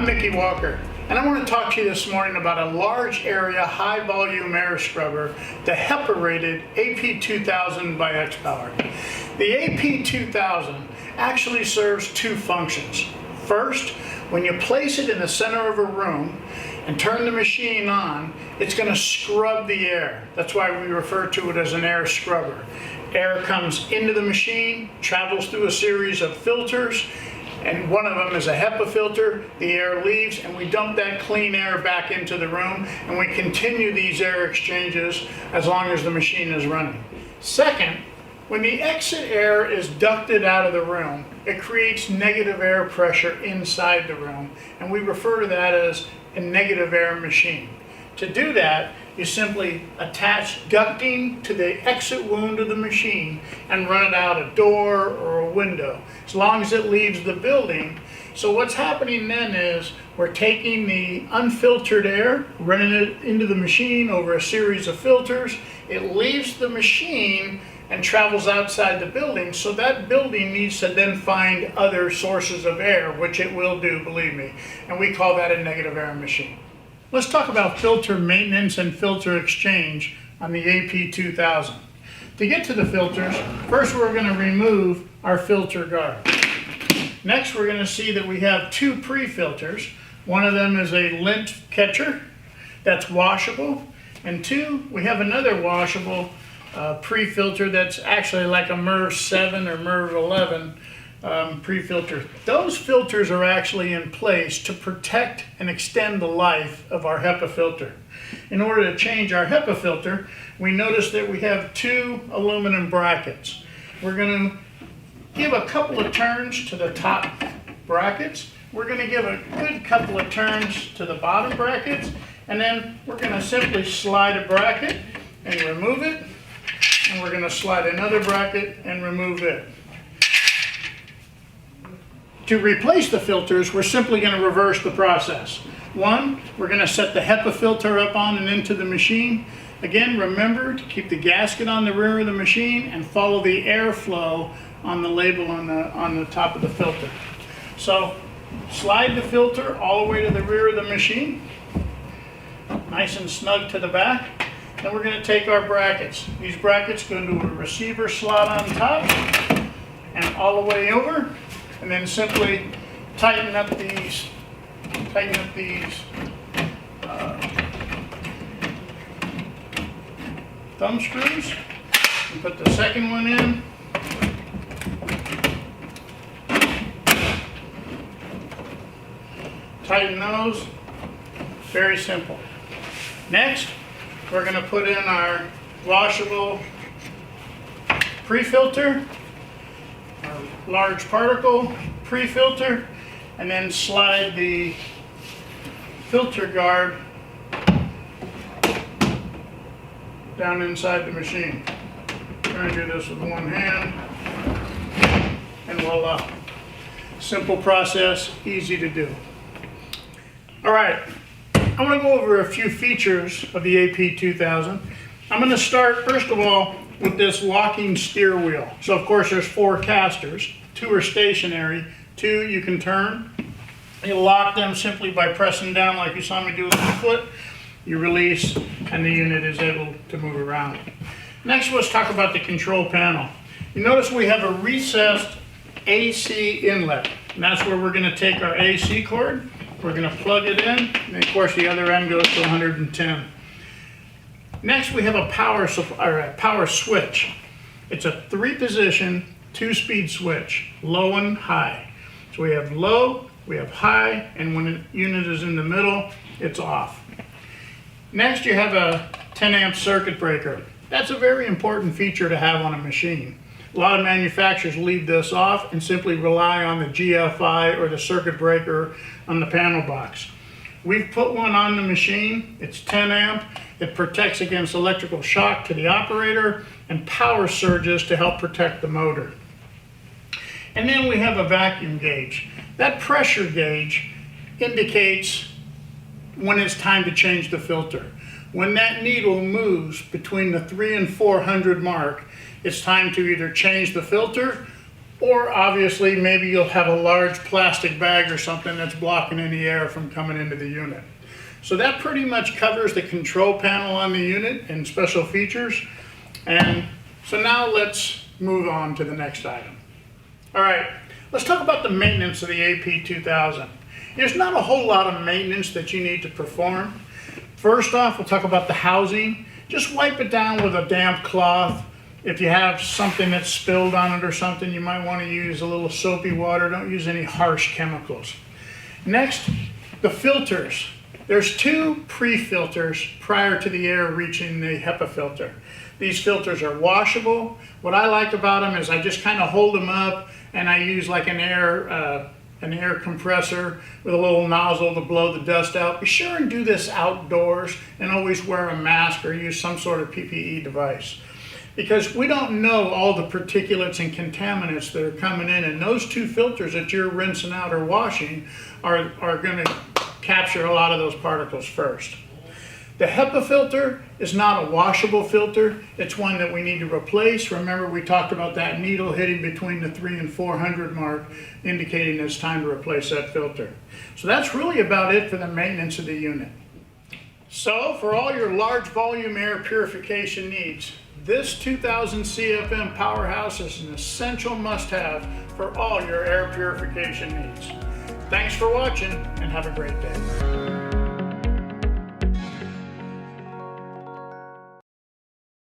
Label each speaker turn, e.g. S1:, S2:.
S1: I'm Mickey Walker, and I want to talk to you this morning about a large area, high volume air scrubber, the HEPA rated AP2000 by Xpower. The AP2000 actually serves two functions. First, when you place it in the center of a room and turn the machine on, it's going to scrub the air. That's why we refer to it as an air scrubber. Air comes into the machine, travels through a series of filters, and one of them is a HEPA filter. The air leaves and we dump that clean air back into the room, and we continue these air exchanges as long as the machine is running. Second, when the exit air is ducted out of the room, it creates negative air pressure inside the room, and we refer to that as a negative air machine. To do that, you simply attach ducting to the exit wound of the machine and run it out a door or a window, as long as it leaves the building. So what's happening then is we're taking the unfiltered air, running it into the machine over a series of filters. It leaves the machine and travels outside the building, so that building needs to then find other sources of air, which it will do, believe me, and we call that a negative air machine. Let's talk about filter maintenance and filter exchange on the AP2000. To get to the filters, first we're going to remove our filter guard. Next we're going to see that we have two pre-filters. One of them is a lint catcher that's washable, and two, we have another washable pre-filter that's actually like a MERV 7 or MERV 11 pre-filter. Those filters are actually in place to protect and extend the life of our HEPA filter. In order to change our HEPA filter, we notice that we have two aluminum brackets. We're going to give a couple of turns to the top brackets. We're going to give a good couple of turns to the bottom brackets, and then we're going to simply slide a bracket and remove it, and we're going to slide another bracket and remove it. To replace the filters, we're simply going to reverse the process. One, we're going to set the HEPA filter up on and into the machine. Again, remember to keep the gasket on the rear of the machine and follow the airflow on the label on the top of the filter. So slide the filter all the way to the rear of the machine, nice and snug to the back. Then we're going to take our brackets. These brackets go into a receiver slot on top and all the way over, and then simply tighten up these thumb screws and put the second one in. Tighten those. Very simple. Next, we're going to put in our washable pre-filter, our large particle pre-filter, and then slide the filter guard down inside the machine. I'm going to do this with one hand, and voila. Simple process, easy to do. All right, I want to go over a few features of the AP2000. I'm going to start, first of all, with this locking steer wheel. So of course there's four casters. Two are stationary, two you can turn. You lock them simply by pressing down like you saw me do with my foot. You release and the unit is able to move around. Next, let's talk about the control panel. You notice we have a recessed AC inlet, and that's where we're going to take our AC cord. We're going to plug it in, and of course the other end goes to 110. Next, we have a power switch. It's a 3-position, 2-speed switch, low and high. So we have low, we have high, and when the unit is in the middle, it's off. Next, you have a 10-amp circuit breaker. That's a very important feature to have on a machine. A lot of manufacturers leave this off and simply rely on the GFI or the circuit breaker on the panel box. We've put one on the machine. It's 10 amp. It protects against electrical shock to the operator and power surges to help protect the motor. And then we have a vacuum gauge. That pressure gauge indicates when it's time to change the filter. When that needle moves between the 300 and 400 mark, it's time to either change the filter Or obviously, maybe you'll have a large plastic bag or something that's blocking any air from coming into the unit. So that pretty much covers the control panel on the unit and special features. And so now let's move on to the next item. All right, let's talk about the maintenance of the AP2000. There's not a whole lot of maintenance that you need to perform. First off, we'll talk about the housing. Just wipe it down with a damp cloth. If you have something that's spilled on it or something, you might want to use a little soapy water. Don't use any harsh chemicals. Next, the filters. There's 2 pre-filters prior to the air reaching the HEPA filter. These filters are washable. What I like about them is I just kind of hold them up and I use like an air compressor with a little nozzle to blow the dust out. Be sure and do this outdoors and always wear a mask or use some sort of PPE device, because we don't know all the particulates and contaminants that are coming in, and those 2 filters that you're rinsing out or washing are going to capture a lot of those particles first. The HEPA filter is not a washable filter. It's one that we need to replace. Remember, we talked about that needle hitting between the 300 and 400 mark, indicating it's time to replace that filter. So that's really about it for the maintenance of the unit. So for all your large volume air purification needs, this 2000 CFM powerhouse is an essential must-have for all your air purification needs. Thanks for watching and have a great day.